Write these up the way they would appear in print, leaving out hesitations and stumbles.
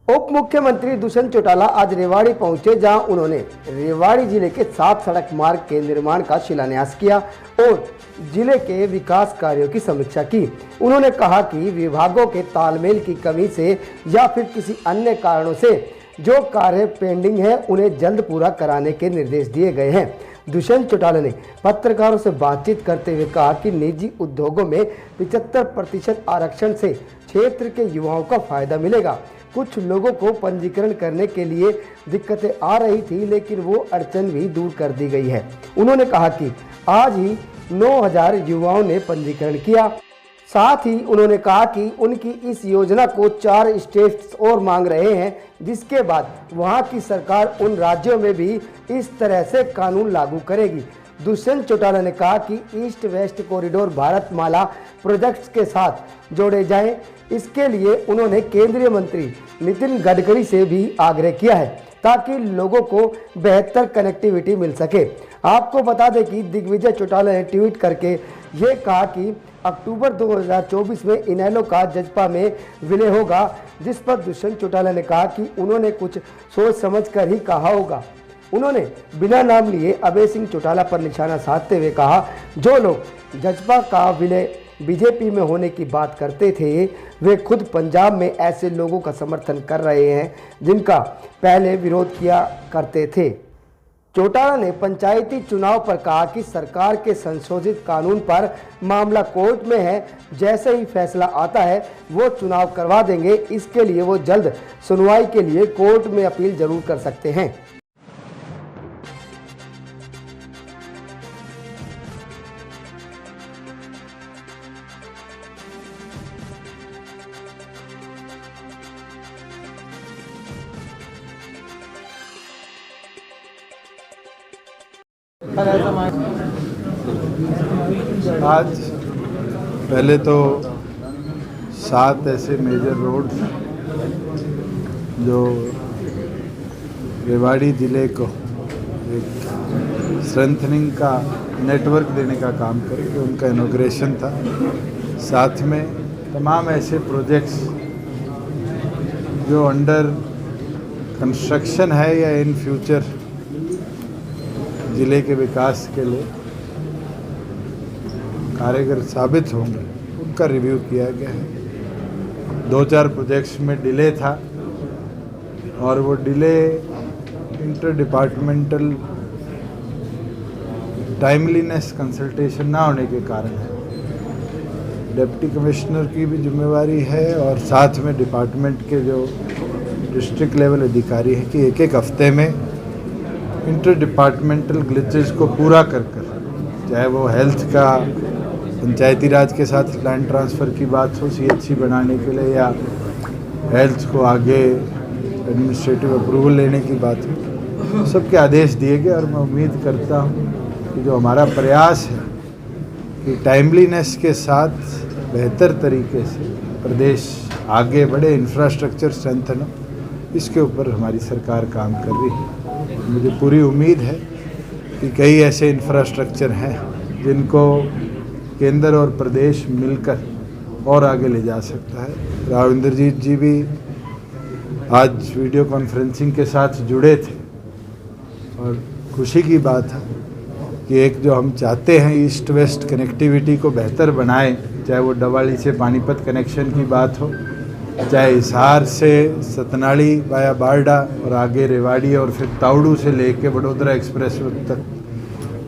उप मुख्यमंत्री दुष्यंत चौटाला आज रेवाड़ी पहुंचे, जहां उन्होंने रेवाड़ी जिले के 7 सड़क मार्ग के निर्माण का शिलान्यास किया और जिले के विकास कार्यों की समीक्षा की। उन्होंने कहा कि विभागों के तालमेल की कमी से या फिर किसी अन्य कारणों से जो कार्य पेंडिंग है उन्हें जल्द पूरा कराने के निर्देश दिए गए हैं। दुष्यंत चौटाला ने पत्रकारों से बातचीत करते हुए कहा कि निजी उद्योगों में 75% आरक्षण से क्षेत्र के युवाओं का फायदा मिलेगा। कुछ लोगों को पंजीकरण करने के लिए दिक्कतें आ रही थी, लेकिन वो अड़चन भी दूर कर दी गई है। उन्होंने कहा कि आज ही 9000 युवाओं ने पंजीकरण किया। साथ ही उन्होंने कहा कि उनकी इस योजना को 4 स्टेट्स और मांग रहे हैं, जिसके बाद वहां की सरकार उन राज्यों में भी इस तरह से कानून लागू करेगी। दुष्यंत चौटाला ने कहा कि east west corridor Bharatmala projects के साथ जोड़े जाएं। इसके लिए उन्होंने केंद्रीय मंत्री नितिन गडकरी से भी आग्रह किया है ताकि लोगों को बेहतर कनेक्टिविटी मिल सके। आपको बता दें कि दिग्विजय चौटाला ने ट्वीट करके ये कहा कि अक्टूबर 2024 में इनेलो का जजपा में विलय होगा, जिस पर दुष्यंत चौटाला ने कहा कि उन्होंने कुछ सोच समझ कर ही कहा होगा। उन्होंने बिना नाम लिए अभय सिंह चौटाला पर निशाना साधते हुए कहा, जो लोग जजपा का विलय बीजेपी में होने की बात करते थे, वे खुद पंजाब में ऐसे लोगों का समर्थन कर रहे हैं जिनका पहले विरोध किया करते थे। चौटाला ने पंचायती चुनाव पर कहा कि सरकार के संशोधित कानून पर मामला कोर्ट में है, जैसे ही फैसला आता है वो चुनाव करवा देंगे। इसके लिए वो जल्द सुनवाई के लिए कोर्ट में अपील जरूर कर सकते हैं। आज पहले तो 7 ऐसे मेजर रोड्स जो रेवाड़ी ज़िले को एक स्ट्रेंथनिंग का नेटवर्क देने का काम करेंगे, उनका इनॉग्रेशन था। साथ में तमाम ऐसे प्रोजेक्ट्स जो अंडर कंस्ट्रक्शन है या इन फ्यूचर ज़िले के विकास के लिए कारगर साबित होंगे, उनका रिव्यू किया गया है। 2-4 प्रोजेक्ट्स में डिले था और वो delay inter departmental timeliness consultation ना होने के कारण है। डिप्टी कमिश्नर की भी जिम्मेवारी है और साथ में डिपार्टमेंट के जो डिस्ट्रिक्ट लेवल अधिकारी हैं कि एक हफ्ते में इंटर डिपार्टमेंटल ग्लिचेस को पूरा कर चाहे वो हेल्थ का पंचायती राज के साथ लैंड ट्रांसफ़र की बात हो CHC बनाने के लिए या हेल्थ को आगे एडमिनिस्ट्रेटिव अप्रूवल लेने की बात हो, सबके आदेश दिए गए। और मैं उम्मीद करता हूँ कि जो हमारा प्रयास है कि टाइमलीनेस के साथ बेहतर तरीके से प्रदेश आगे बढ़े, इंफ्रास्ट्रक्चर स्ट्रेंथन हो, इसके ऊपर हमारी सरकार काम कर रही है। मुझे पूरी उम्मीद है कि कई ऐसे इंफ्रास्ट्रक्चर हैं जिनको केंद्र और प्रदेश मिलकर और आगे ले जा सकता है। राव इंद्रजीत जी भी आज वीडियो कॉन्फ्रेंसिंग के साथ जुड़े थे और खुशी की बात है कि एक जो हम चाहते हैं ईस्ट वेस्ट कनेक्टिविटी को बेहतर बनाएं, चाहे वो डवाली से पानीपत कनेक्शन की बात हो, चाहे हिसार से सतनाड़ी वाया बारडा और आगे रेवाड़ी और फिर तावड़ू से लेके वडोदरा एक्सप्रेस तक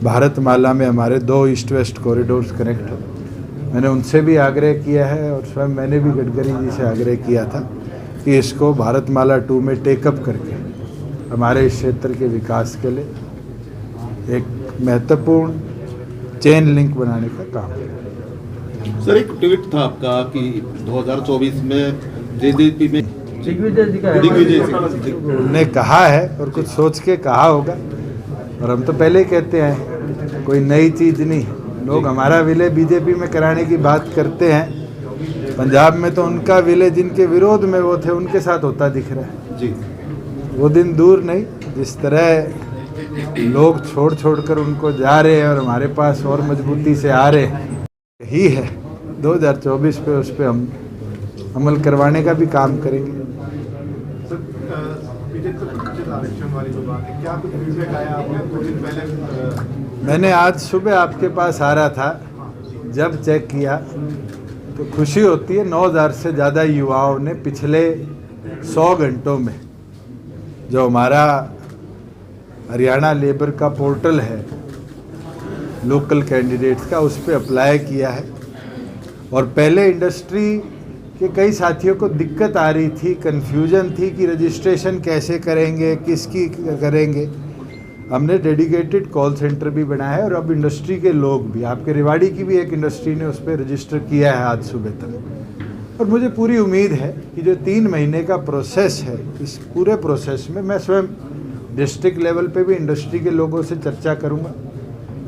भारतमाला में हमारे 2 ईस्ट वेस्ट कॉरिडोर्स कनेक्ट हो। मैंने उनसे भी आग्रह किया है और स्वयं मैंने भी गडकरी जी से आग्रह किया था कि इसको भारतमाला 2 में टेकअप करके हमारे इस क्षेत्र के विकास के लिए एक महत्वपूर्ण चेन लिंक बनाने का काम करें। सर, एक ट्वीट था आपका कि 2024 में JJP में उन्होंने कहा है और कुछ सोच के कहा होगा, और हम तो पहले कहते हैं कोई नई चीज़ नहीं। लोग हमारा विलय बीजेपी में कराने की बात करते हैं, पंजाब में तो उनका विलय जिनके विरोध में वो थे उनके साथ होता दिख रहा है जी। वो दिन दूर नहीं जिस तरह लोग छोड़ कर उनको जा रहे हैं और हमारे पास और मजबूती से आ रहे हैं, यही है 2024 पे उस पर हम अमल करवाने का भी काम करेंगे। आरक्षण वाली जो बात है, क्या कुछ फीडबैक आया आपने कुछ दिन पहले? मैंने आज सुबह आपके पास आ रहा था, जब चेक किया तो खुशी होती है। 9000 से ज़्यादा युवाओं ने पिछले 100 घंटों में, जो हमारा हरियाणा लेबर का पोर्टल है लोकल कैंडिडेट्स का, उस पर अप्लाई किया है। और पहले इंडस्ट्री के कई साथियों को दिक्कत आ रही थी, कन्फ्यूजन थी कि रजिस्ट्रेशन कैसे करेंगे, किसकी करेंगे। हमने डेडिकेटेड कॉल सेंटर भी बनाया है और अब इंडस्ट्री के लोग भी, आपके रेवाड़ी की भी एक इंडस्ट्री ने उस पर रजिस्टर किया है आज सुबह तक। और मुझे पूरी उम्मीद है कि जो 3 महीने का प्रोसेस है, इस पूरे प्रोसेस में मैं स्वयं डिस्ट्रिक्ट लेवल पे भी इंडस्ट्री के लोगों से चर्चा करूंगा।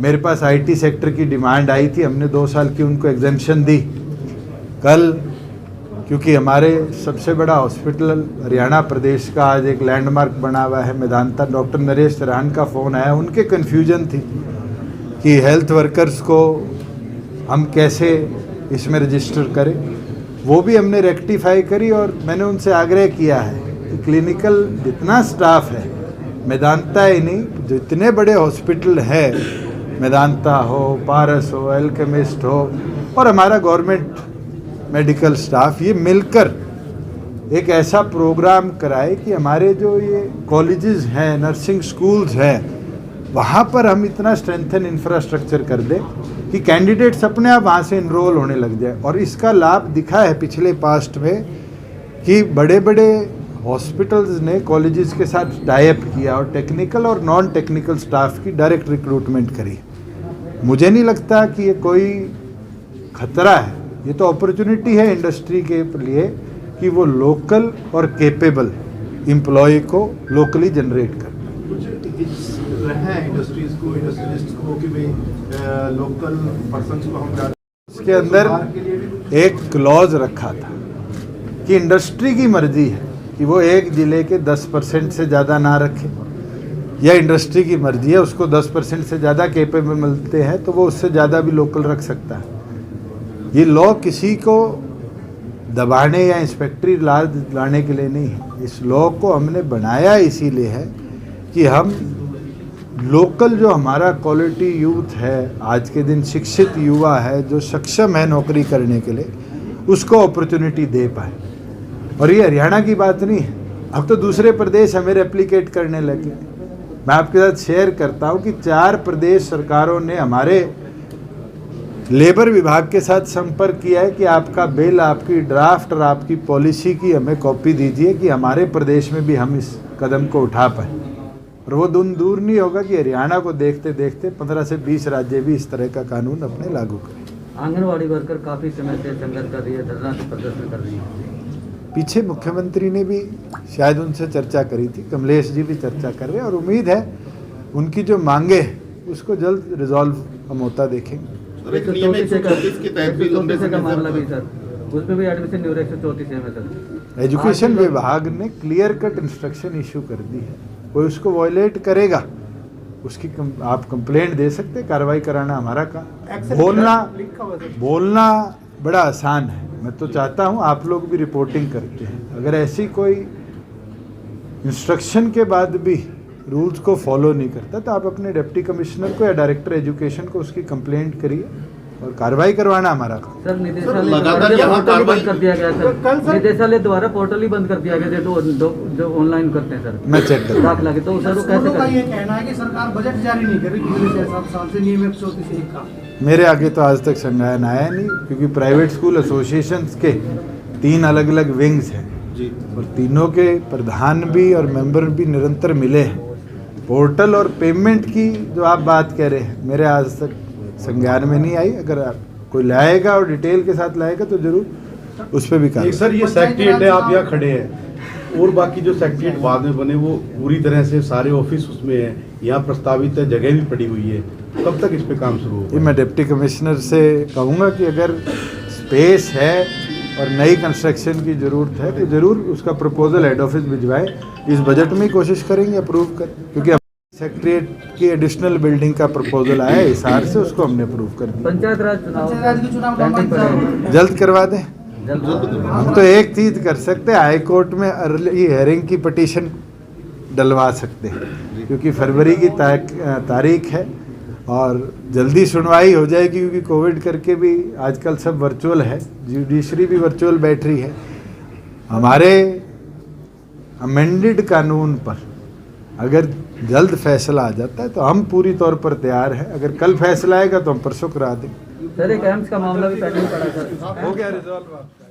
मेरे पास आईटी सेक्टर की डिमांड आई थी, हमने 2 साल की उनको एग्जेम्पशन दी। कल क्योंकि हमारे सबसे बड़ा हॉस्पिटल हरियाणा प्रदेश का आज एक लैंडमार्क बना हुआ है मेदांता, डॉक्टर नरेश तिरान का फ़ोन आया। उनके कन्फ्यूजन थी कि हेल्थ वर्कर्स को हम कैसे इसमें रजिस्टर करें, वो भी हमने रेक्टिफाई करी। और मैंने उनसे आग्रह किया है कि क्लिनिकल जितना स्टाफ है, मेदांता ही नहीं, जितने बड़े हॉस्पिटल है, मेदांता हो, पारस हो, एल्केमिस्ट हो और हमारा गवर्नमेंट मेडिकल स्टाफ, ये मिलकर एक ऐसा प्रोग्राम कराए कि हमारे जो ये कॉलेजेस हैं, नर्सिंग स्कूल्स हैं, वहाँ पर हम इतना स्ट्रेंथन इंफ्रास्ट्रक्चर कर दें कि कैंडिडेट्स अपने आप वहाँ से इनरोल होने लग जाए। और इसका लाभ दिखा है पिछले पास्ट में कि बड़े बड़े हॉस्पिटल्स ने कॉलेजेस के साथ टाई अप किया और टेक्निकल और नॉन टेक्निकल स्टाफ की डायरेक्ट रिक्रूटमेंट करी। मुझे नहीं लगता कि ये कोई खतरा है, ये तो अपॉर्चुनिटी है इंडस्ट्री के लिए कि वो लोकल और केपेबल एम्प्लॉय को लोकली जनरेट कर। कुछ रहे हैं इंडस्ट्रीज को, इंडस्ट्रियलिस्ट को कि भाई लोकल पर्सन्स को हम उसके अंदर एक क्लॉज रखा था कि इंडस्ट्री की मर्जी है कि वो एक ज़िले के 10% से ज़्यादा ना रखे, या इंडस्ट्री की मर्जी है उसको 10% से ज़्यादा केपेबल मिलते हैं तो वो उससे ज़्यादा भी लोकल रख सकता है। ये लॉ किसी को दबाने या इंस्पेक्टरी लाने के लिए नहीं है। इस लॉ को हमने बनाया इसीलिए है कि हम लोकल जो हमारा क्वालिटी यूथ है, आज के दिन शिक्षित युवा है जो सक्षम है नौकरी करने के लिए, उसको अपॉर्चुनिटी दे पाए। और ये हरियाणा की बात नहीं है, अब तो दूसरे प्रदेश हमें रेप्लिकेट करने लगे। मैं आपके साथ शेयर करता हूँ कि 4 प्रदेश सरकारों ने हमारे लेबर विभाग के साथ संपर्क किया है कि आपका बिल, आपकी ड्राफ्ट और आपकी पॉलिसी की हमें कॉपी दीजिए कि हमारे प्रदेश में भी हम इस कदम को उठा पाए। और वो दिन दूर नहीं होगा कि हरियाणा को देखते देखते 15 से 20 राज्य भी इस तरह का कानून अपने लागू करें। आंगनवाड़ी वर्कर काफ़ी समय से संघर्ष कर रही है, धरना प्रदर्शन कर रही है। पीछे मुख्यमंत्री ने भी शायद उनसे चर्चा करी थी, कमलेश जी भी चर्चा कर रहे हैं और उम्मीद है उनकी जो मांगे उसको जल्द रिजॉल्व हम होता देखेंगे। एजुकेशन विभाग ने क्लियर कट इंस्ट्रक्शन इशू कर दी है, कोई उसको वॉयलेट करेगा उसकी आप कंप्लेंट दे सकते, कार्रवाई कराना हमारा काम। बोलना बड़ा आसान है, मैं तो चाहता हूं आप लोग भी रिपोर्टिंग करते हैं। अगर ऐसी कोई इंस्ट्रक्शन के बाद भी रूल्स को फॉलो नहीं करता तो आप अपने डिप्टी कमिश्नर को या डायरेक्टर एजुकेशन को उसकी कंप्लेंट करिए और कार्रवाई करवाना हमारा काम। सर, निदेशालय द्वारा पोर्टल ही बंद कर दिया गया जो ऑनलाइन करते हैं सर, मैं चेक कर दाखिला के, तो सर कैसे करें? ये कहना है कि सरकार बजट जारी नहीं कर रही पिछले 6-7 साल से, नियम 134 का। मेरे आगे तो आज तक संज्ञान आया नहीं, क्योंकि प्राइवेट स्कूल एसोसिएशंस के 3 अलग अलग विंग्स हैं जी, और तीनों के प्रधान भी और मेंबर भी निरंतर मिले हैं। पोर्टल और पेमेंट की जो आप बात कह रहे हैं, मेरे आज तक संज्ञान में नहीं आई। अगर आप कोई लाएगा और डिटेल के साथ लाएगा तो जरूर उस पर भी कार्रवाई। सर, ये सेक्रेटरीट है, आप यहाँ खड़े हैं और बाकी जो सेक्रेटरीट बाद में बने वो पूरी तरह से सारे ऑफिस उसमें है, यहाँ प्रस्तावित है, जगह भी पड़ी हुई है, कब तक इस पे काम शुरू होगा? ये मैं डिप्टी कमिश्नर से कहूँगा कि अगर स्पेस है और नई कंस्ट्रक्शन की ज़रूरत है तो ज़रूर उसका प्रपोजल हेड ऑफिस भिजवाए। इस बजट में ही कोशिश करेंगे अप्रूव कर, क्योंकि सेक्रेटरीट की एडिशनल बिल्डिंग का प्रपोजल आया है हिसार से, उसको हमने अप्रूव कर दिया। पंचायत राज चुनाव की चुनाव जल्द करवा दें। हम तो एक चीज कर सकते हैं, हाई कोर्ट में अर्ली हियरिंग की पिटीशन डलवा सकते हैं, क्योंकि फरवरी की तारीख है और जल्दी सुनवाई हो जाएगी, क्योंकि कोविड करके भी आजकल सब वर्चुअल है, जुडिशरी भी वर्चुअल बैठ रही है। हमारे अमेंडेड कानून पर अगर जल्द फैसला आ जाता है तो हम पूरी तौर पर तैयार हैं। अगर कल फैसला आएगा तो हम परसों करा देंगे। सर एक एम्स का मामला भी पेंडिंग पड़ा है सर। हो गया रिजॉल्व आपका।